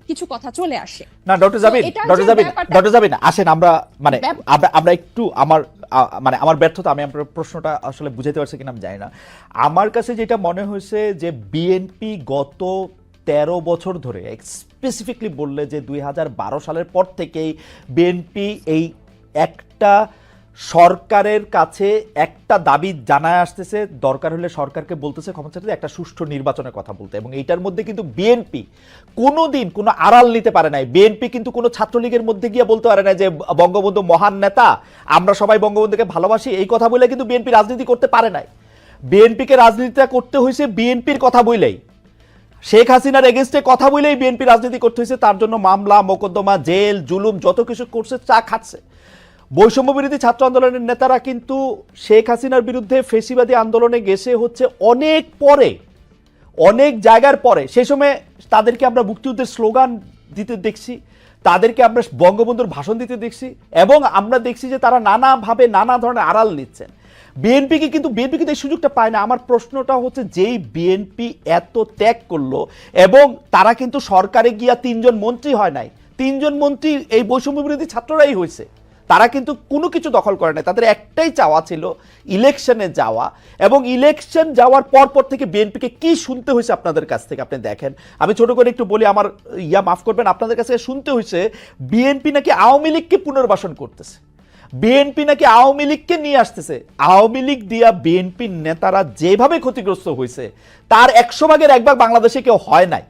কিছু কথা চলে আসে। না ডক্টর জাবিন আসেন আমরা একটু আমার ব্যর্থতা, আমি আপনার প্রশ্নটা আসলে বুঝাতে পারছি কিনা আমি জানি না। আমার কাছে যেটা মনে হয়েছে যে বিএনপি গত 13 বছর ধরে, স্পেসিফিকলি বললে যে 2012 সালের পর থেকেই বিএনপি এই একটা সরকারের কাছে একটা দাবি জানায় আসতেছে, দরকার হলে সরকারকে বলতেছে ক্ষমতা চাইতে একটা সুষ্ঠু নির্বাচনের কথা বলতে। এবং এইটার মধ্যে কিন্তু বিএনপি কোনোদিন কোনো আড়াল নিতে পারে নাই। বিএনপি কিন্তু কোনো ছাত্রলীগের মধ্যে গিয়ে বলতে পারে না যে বঙ্গবন্ধু মহান নেতা, আমরা সবাই বঙ্গবন্ধুকে ভালোবাসি, এই কথা বলে কিন্তু বিএনপি রাজনীতি করতে পারে নাই। বিএনপিকে রাজনীতিটা করতে হয়েছে বিএনপির কথা বলেই, শেখ হাসিনার এগেনস্টে কথা বলেই বিএনপি রাজনীতি করতে হয়েছে। তার জন্য মামলা মোকদ্দমা জেল জুলুম যত কিছু করছে, চা খাচ্ছে। বৈষম্য বিরোধী ছাত্র আন্দোলনের নেতারা কিন্তু শেখ হাসিনার বিরুদ্ধে ফেসিবাদী আন্দোলনে গেছে হচ্ছে অনেক পরে, অনেক জায়গার পরে। সেই সময় তাদেরকে আমরা মুক্তিযুদ্ধের স্লোগান দিতে দেখছি, তাদেরকে আমরা বঙ্গবন্ধুর ভাষণ দিতে দেখছি, এবং আমরা দেখছি যে তারা নানাভাবে নানা ধরনের আড়াল নিচ্ছেন। বিএনপি কিন্তু এই সুযোগটা পায় না। আমার প্রশ্নটা হচ্ছে, যেই বিএনপি এত ত্যাগ করলো, এবং তারা কিন্তু সরকারে গিয়া 3 জন মন্ত্রী হয় নাই, 3 জন মন্ত্রী এই বৈষম্য বিরোধী ছাত্ররাই হয়েছে। তারা কিন্তু কোনো কিছু দখল করে নাই, তাদের একটাই চাওয়া ছিল ইলেকশনে যাওয়া। এবং ইলেকশন যাওয়ার পর থেকে বিএনপিকে কি শুনতে হয়েছে আপনাদের কাছ থেকে আপনি দেখেন। আমি ছোট করে একটু বলি, আমার মাফ করবেন, আপনাদের কাছে শুনতে হয়েছে বিএনপি নাকি আওয়ামী লীগকে পুনর্বাসন করতেছে, বিএনপি নাকি আওয়ামী লীগকে নিয়ে আসতেছে। আওয়ামী লীগ দিয়া বিএনপির নেতারা যেভাবে ক্ষতিগ্রস্ত হয়েছে তার 100 ভাগের 1 ভাগ বাংলাদেশে কেউ হয় নাই।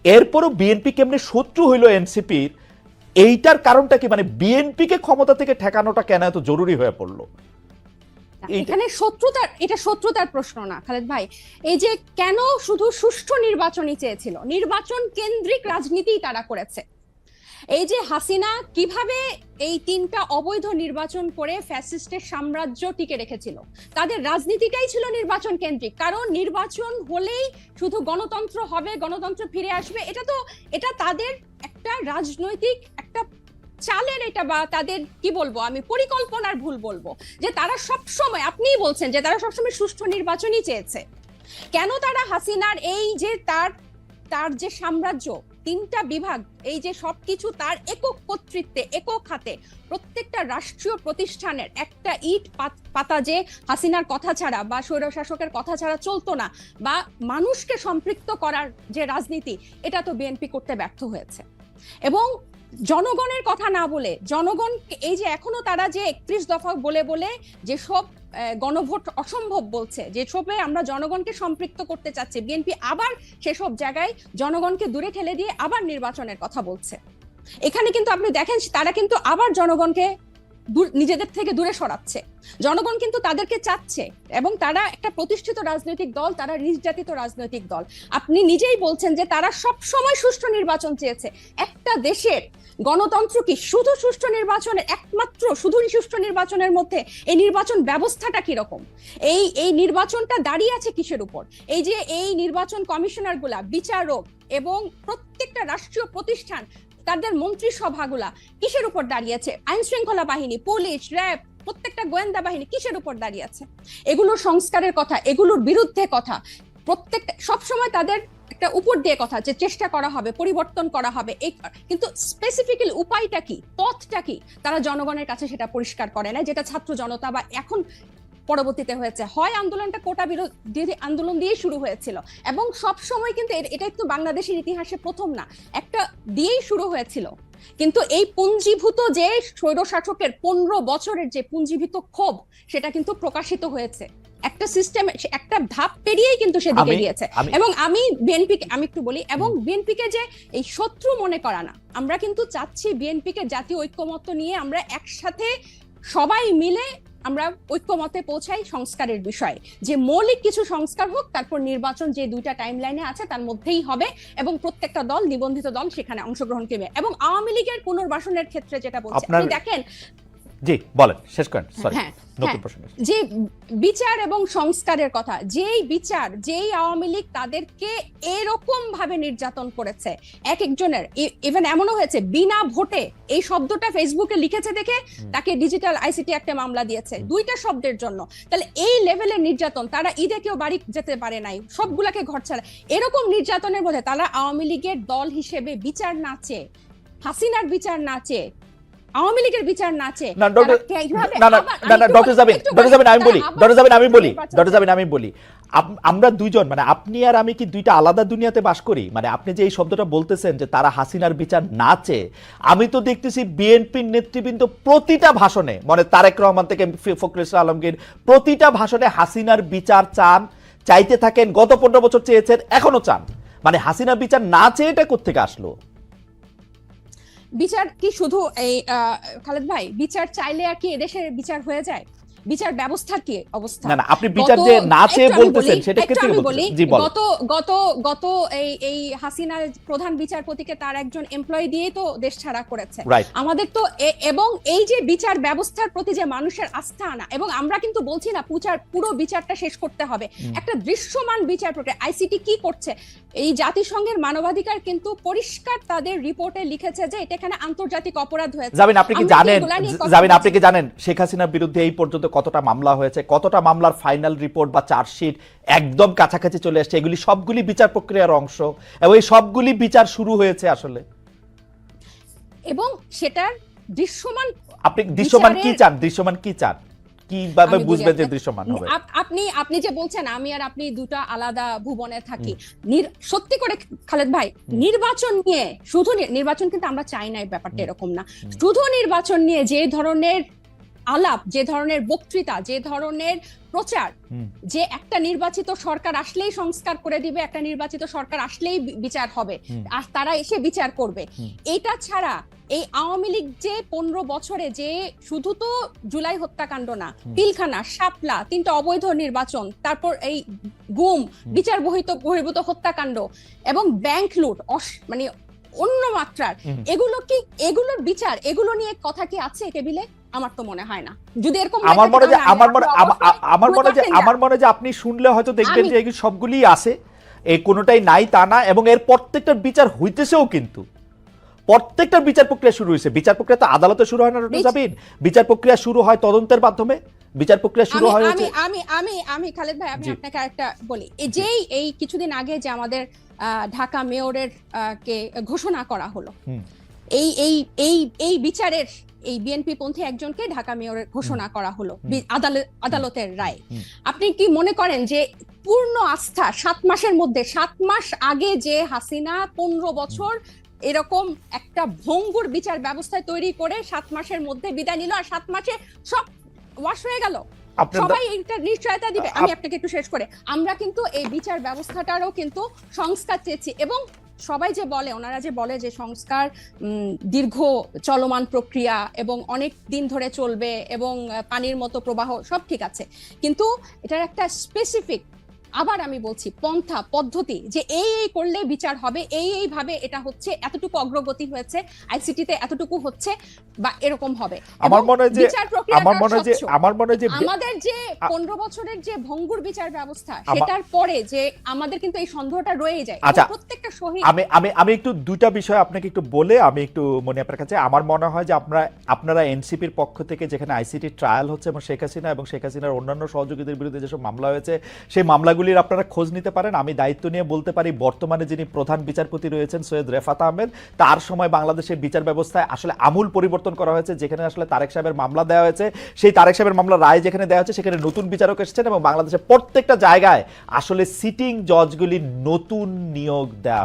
এরপরও বিএনপি কেমনে শত্রু হইল এনসিপির, এইটার কারণটা কি? মানে বিএনপিকে ক্ষমতা থেকে ঠেকানোটা কেন এত জরুরি হয়ে পড়লো? এখানে শত্রুতার প্রশ্ন না খালেদ ভাই। এই যে কেন শুধু সুষ্ঠু নির্বাচনই চেয়েছিল, নির্বাচন কেন্দ্রিক রাজনীতি তারা করেছে। এই যে হাসিনা কিভাবে এই 3টা অবৈধ নির্বাচন করে ফ্যাসিস্টের সাম্রাজ্য টিকে রেখেছিল, তাদের রাজনীতিটাই ছিল নির্বাচন কেন্দ্রিক। কারণ নির্বাচন হলেই শুধু গণতন্ত্র হবে, গণতন্ত্র ফিরে আসবে, এটা তাদের একটা রাজনৈতিক একটা চালের, এটা বা তাদের কি বলবো আমি, পরিকল্পনার ভুল বলবো, যে তারা সবসময়, আপনিই বলছেন যে তারা সবসময় সুষ্ঠু নির্বাচনই চেয়েছে। কেন তারা হাসিনার এই যে তার যে সাম্রাজ্য, 3টা বিভাগ, এই যে সবকিছু তার একক কর্তৃত্বে, একক হাতে, প্রত্যেকটা রাষ্ট্রীয় প্রতিষ্ঠানের একটা ইট পাতা যে হাসিনার কথা ছাড়া বা স্বৈরশাসকের কথা ছাড়া চলতো না, বা মানুষকে সম্পৃক্ত করার যে রাজনীতি, এটা তো বিএনপি করতে ব্যর্থ হয়েছে। এবং জনগণের কথা না বলে, জনগণ এই যে এখনো তারা যে 31 দফা বলে যেসব গণভোট অসম্ভব বলছে, যেসবে আমরা জনগণকে সম্পৃক্ত করতে চাচ্ছি, বিএনপি আবার সেসব জায়গায় জনগণকে দূরে ঠেলে দিয়ে আবার নির্বাচনের কথা বলছে। এখানে কিন্তু আপনি দেখেন তারা কিন্তু আবার জনগণকে নিজেদের থেকে দূরে সরাচ্ছে। জনগণ কিন্তু তাদেরকে চাচ্ছে, এবং তারা একটা প্রতিষ্ঠিত রাজনৈতিক দল, তারা নির্যাতিত রাজনৈতিক দল। আপনি নিজেই বলছেন যে তারা সব সময় সুষ্ঠু নির্বাচন চেয়েছে। একটা দেশের গণতন্ত্র কি শুধু সুষ্ঠু নির্বাচনের, একমাত্র শুধু সুষ্ঠু নির্বাচনের মধ্যে এই নির্বাচন ব্যবস্থাটা কি রকম, এই নির্বাচনটা দাঁড়িয়ে আছে কিসের উপর? এই যে এই নির্বাচন কমিশনার গুলা, বিচারক এবং প্রত্যেকটা রাষ্ট্রীয় প্রতিষ্ঠান, তাদের মন্ত্রিসভাগুলা কিসের উপর দাঁড়িয়ে আছে? আইন শৃঙ্খলা বাহিনী, পুলিশ, র্যাব, প্রত্যেকটা গোয়েন্দা বাহিনী কিসের উপর দাঁড়িয়ে আছে? এগুলোর সংস্কারের কথা, এগুলোর বিরুদ্ধে কথা, প্রত্যেকটা সবসময় তাদের একটা উপর দিয়ে কথা, যে চেষ্টা করা হবে, পরিবর্তন করা হবে, কিন্তু স্পেসিফিক্যালি উপায়টা কি, পথটা কি, তারা জনগণের কাছে সেটা পরিষ্কার করে না। যেটা ছাত্র জনতা বা এখন পরবর্তীতে হয়েছে, হয় আন্দোলনটা কোটা বিরোধী আন্দোলন দিয়ে শুরু হয়েছিল, এবং সব সময় কিন্তু এটা তো বাংলাদেশের ইতিহাসে প্রথম না, একটা দিয়েই শুরু হয়েছিল। কিন্তু এই পুঞ্জীভূত যে স্বৈরশাসকের 15 বছরের যে পুঞ্জীভূত ক্ষোভ, সেটা কিন্তু প্রকাশিত হয়েছে একটা সিস্টেম, একটা ধাপ পেরিয়েই কিন্তু সেদিকে গিয়েছে। এবং আমি একটু বলি, এবং বিএনপিকে যে এই শত্রু মনে করা না, আমরা কিন্তু চাচ্ছি বিএনপিকে জাতীয় ঐক্যমত্য নিয়ে আমরা একসাথে সবাই মিলে আমরা ঐক্যমতে পৌঁছাই সংস্কারের বিষয়ে, যে মৌলিক কিছু সংস্কার হোক, তারপর নির্বাচন যে 2টা টাইম লাইনে আছে তার মধ্যেই হবে, এবং প্রত্যেকটা দল, নিবন্ধিত দল সেখানে অংশগ্রহণ করবে। এবং আওয়ামী লীগের পুনর্বাসনের ক্ষেত্রে যেটা বলছে, আপনি দেখেন জি বলেন, শেষ করেন, সরি হ্যাঁ, নতুন হ্যাঁ, প্রশ্ন। যে বিচার এবং সংস্কারের কথা, যেই বিচার, যেই আওয়ামী লীগ তাদেরকে এরকম ভাবে নির্যাতন করেছে, এক একজনের ইভেন এমনও হয়েছে বিনা ভোটে এই শব্দটা ফেসবুকে লিখেছে দেখে তাকে ডিজিটাল আইসিটি একটা মামলা দিয়েছে দুইটা শব্দের জন্য। তাহলে এই লেভেলের নির্যাতন, তারা ঈদে কেউ বাড়ি যেতে পারে নাই, সবগুলাকে ঘর ছাড়া, এরকম নির্যাতনের মধ্যে তারা আওয়ামী লীগের দল হিসেবে বিচার না চেয়ে, হাসিনার বিচার না চেয়ে, আওয়ামী লীগের বিচার না চেয়ে, না ডক্টর জাবিন আমি বলি আমরা দুইজন মানে আপনি আর আমি কি দুইটা আলাদা দুনিয়াতে বাস করি? মানে আপনি যে এই শব্দটা বলতেছেন যে তারা হাসিনার বিচার না চেয়ে, আমি তো দেখতেছি বিএনপির নেতৃবৃন্দ প্রতিটা ভাষণে, মানে তারেক রহমান থেকে ফখরুল ইসলাম আলমগীর প্রতিটা ভাষণে হাসিনার বিচার চাইতে থাকেন। গত 15 বছর চেয়েছেন, এখনো চান। মানে হাসিনার বিচার না চেয়ে এটা কোত্থেকে আসলো? বিচার কি শুধু এই খালেদ ভাই, বিচার চাইলে আর কি এদেশের বিচার হয়ে যায়? বিচার ব্যবস্থা কি অবস্থা? না আপনি বিচার যে না চেয়ে বলতেছেন সেটা ক্ষেত্রে বলি, গত এই হাসিনা প্রধান বিচারপতিকে তার একজন এমপ্লয়ি দিয়ে তো দেশ ছাড়া করেছে আমাদের তো। এবং এই যে বিচার ব্যবস্থার প্রতি যে মানুষের আস্থা আনা, এবং আমরা কিন্তু বলছি না পুরো বিচারটা শেষ করতে হবে, একটা দৃশ্যমান বিচার প্রক্রিয়া। আইসিটি কি করছে? এই জাতিসংঘের মানবাধিকার কিন্তু পরিষ্কার তাদের রিপোর্টে লিখেছে যে এটা এখানে আন্তর্জাতিক অপরাধ হয়েছে। আপনি কি জানেন শেখ হাসিনার বিরুদ্ধে এই পর্যন্ত কতটা মামলা হয়েছে, কতটা মামলার ফাইনাল রিপোর্ট বা চার্জশিট একদম কাছাকাছি চলে আসছে? এগুলি সবগুলি বিচার প্রক্রিয়ার অংশ এবং এই সবগুলি বিচার শুরু হয়েছে আসলে। এবং সেটার দৃশ্যমান, আপনি দৃশ্যমান কি চান? দৃশ্যমান কি চান? কিভাবে বুঝবেন যে দৃশ্যমান হবে? আপনি যে বলছেন আমি আর আপনি দুটো আলাদা ভুবনে থাকি, সত্যি করে খালেদ ভাই, নির্বাচন নিয়ে শুধু নির্বাচন কিন্তু আমরা চাই না, ব্যাপারটা এরকম না। শুধু নির্বাচন নিয়ে যে ধরনের আলাপ, যে ধরনের বক্তৃতা, যে ধরনের প্রচার, যে একটা নির্বাচিত সরকার আসলেই সংস্কার করে দিবে, একটা নির্বাচিত সরকার আসলেই বিচার হবে, আর তারা এসে বিচার করবে, এটা ছাড়া এই আওয়ামী লীগ যে 15 বছরে যে শুধু তো জুলাই হত্যাকাণ্ড না, পিলখানা, শাপলা, 3টা অবৈধ নির্বাচন, তারপর এই গুম, বিচার বহির্ভূত হত্যাকাণ্ড এবং ব্যাংক লুট, মানে অন্য মাত্রার, এগুলোর বিচার, এগুলো নিয়ে কথা কি আছে টেবিলে? আমার তো মনে হয় না। যদি এরকম আমার মনে যে আপনি শুনলে হয়তো দেখবেন যে এগুলো সবগুলি আছে, এই কোনোটাই নাই তা না, এবং এর প্রত্যেকটার বিচার হইতেছেও, কিন্তু প্রত্যেকটার বিচার প্রক্রিয়া শুরু হয়েছে। বিচার প্রক্রিয়া তো আদালতে শুরু হয় না ডক্টর জাবিন, বিচার প্রক্রিয়া শুরু হয় তদন্তের মাধ্যমে, বিচার প্রক্রিয়া শুরু হয়। আমি খালেদ ভাই, আমি আপনাকে একটা বলি, এই কিছুদিন আগে যে আমাদের ঢাকা মেয়রের কে ঘোষণা করা হলো, এই বিচারের এই বিএনপি পন্থী একজনকে ঢাকা মেয়রের ঘোষণা করা হলো আদালতের রায়। আপনি কি মনে করেন যে পূর্ণ আস্থা 7 মাসের মধ্যে, 7 মাস আগে যে হাসিনা 15 বছর এরকম একটা ভঙ্গুর বিচার ব্যবস্থা তৈরি করে 7 মাসের মধ্যে বিদায় নিল, আর 7 মাসে সব ওয়াশ হয়ে গেল, সবাই এটা নিশ্চয়তা দিবে? আমি আপনাকে একটু শেষ করে, আমরা কিন্তু এই বিচার ব্যবস্থাটারও কিন্তু সংস্কার চেয়েছি, এবং সবাই যে বলে, ওনারা যে বলে যে সংস্কার দীর্ঘ চলমান প্রক্রিয়া এবং অনেক দিন ধরে চলবে এবং পানির মতো প্রবাহ, সব ঠিক আছে, কিন্তু এটার একটা স্পেসিফিক, আবার আমি বলছি, পন্থা পদ্ধতি, যে এই করলে বিচার হবে, এইভাবে এটা হচ্ছে, এতটুকু অগ্রগতি হয়েছে, আইসিটিতে এতটুকু হচ্ছে বা এরকম হবে। আমার মনে হয় যে আমাদের যে 15 বছরের যে ভঙ্গুর বিচার ব্যবস্থা, সেটার পরে যে আমাদের কিন্তু এই সন্দেহটা রয়ে যায় প্রত্যেকটা শহীদ। আমি একটু দুইটা বিষয় আপনাকে একটু বলে আমি একটু মনে আপনার কাছে, আমার মনে হয় যে আপনারা এনসিপির পক্ষ থেকে যেখানে আইসিটি ট্রায়াল হচ্ছে এবং শেখ হাসিনার অন্যান্য সহযোগীদের বিরুদ্ধে যেসব মামলা হয়েছে, সেই মামলাগুলির আপনারা খোঁজ নিতে পারেন। আমি দায়িত্ব নিয়ে বলতে পারি, বর্তমানে যিনি প্রধান বিচারপতি রয়েছেন সৈয়দ রেফাত আহমেদ, তার সময় বাংলাদেশের বিচার ব্যবস্থায় আসলে আমূল পরিবর্তন করা হয়েছে। যেখানে আসলে তারেক সাহেবের মামলা দেওয়া হয়েছে, সেই তারেক সাহেবের মামলার রায় যেখানে দেওয়া হয়েছে, সেখানে নতুন বিচারক এসেছেন এবং বাংলাদেশের প্রত্যেকটা জায়গায় আসলে সিটিং জজগুলি নতুন নিয়োগ দেওয়া